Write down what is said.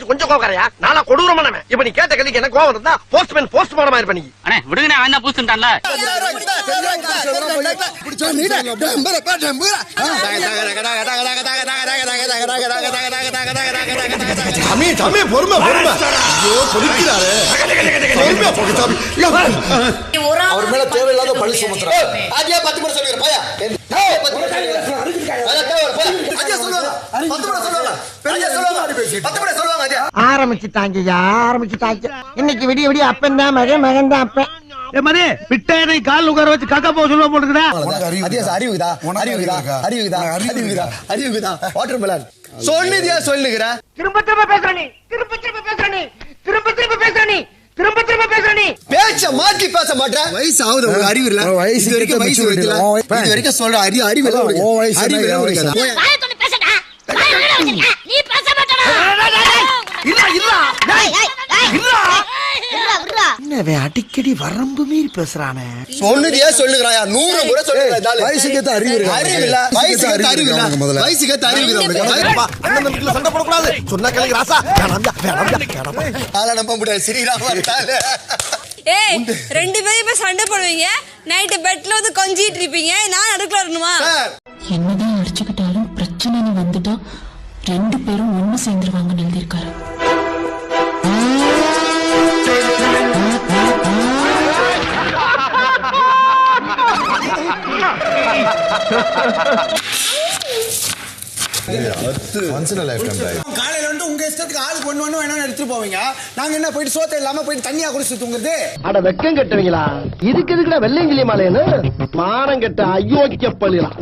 கொஞ்சம் கோவக்காரையா நாளா கொடூரமானவன். இப்ப நீ கேட்ட கதைக்கு என்ன கோவம் இருந்தா போஸ்ட்மார்ட்டம் ஆயிருப்ப நீ. அண்ணே விடுங்க, அவன் தான் பூசுட்டான்ல. அவர் மேல தேவையில்லாத பழி சுமத்துறாங்க. ஆதியா 10 முறை சொல்லிரு பையா. ஆரம்பிச்சுட்டாங்க. இன்னைக்கு விடிய விடிய அப்பன் தான் மகன், மகன் தான் அப்பன். பிட்டை கால் உட்கார வச்சு காக்கா போக சொல்ல போட்டுக்கிறா. அறிவுதா வாட்டர்மெலன் சொல்லுதியா சொல்லுகிற. திரும்ப திரும்ப பேசுற நீ, திரும்ப திரும்ப பேசுற நீ, திரும்ப திரும்ப பேசுற நீ, திரும்ப திரும்ப பேசுற நீ. பேச்ச மாத்தி பேச மாட்டேன். வயசு ஆகுது, உங்களுக்கு அறிவு இல்ல. இது வரைக்கும் வயசு வரல. இது வரைக்கும் சொல்ற அறிவு இல்ல. அறிவு இல்ல. வாயை தொட்டு பேசடா. வாயை வெளிய வச்சிருக்க. நீ பேச மாட்டடா. இல்ல இல்ல இல்ல. என்னவே அடிக்கடி வரம்பு மீறி பேசுறானே. சொன்னதே சொல்லுகிறாயா 100 முறை சொல்லுறா. வயசுக்கு அறிவு இல்ல. அறிவு இல்ல. வயசுக்கு அறிவு இல்ல. வயசுக்கு அறிவு இல்ல. அண்ணன் தம்பிக்குள்ள சண்டை போட கூடாது. சொன்னா கேளுங்க ராசா. வேணாம்யா. ஆள நம்ப முடியாது. ஸ்ரீராம் வந்தாலே. ஏய், 2 பேரும் இப்ப சண்டை போடுவீங்க. நைட் பெட்ல வந்து கொஞ்சிட்டு இருப்பீங்க. நான் நடுக்குல வரணுமா? என்னதான் அடிச்சுக்கிட்டாலும் பிரச்சனைன்னு வந்துட்டா 2 பேரும் ஒண்ணு சேர்ந்துருவாங்கன்னு எழுதியிருக்காரு. காலையில வந்து உங்க இஷ்டத்துக்கு ஆளுக்கு ஒண்ணு வேணும்னு எடுத்துட்டு போவீங்க. நாங்க என்ன போயிட்டு சோத்த இல்லாம போயிட்டு தண்ணியா குடிச்சு தூங்குறது? அட வெக்கம் கட்டுவீங்களா? இதுக்கு எதுக்குடா வெள்ளையங்கிலி மாலைன்னு மானம் கெட்ட அயோக்கிய பள்ளிலாம்.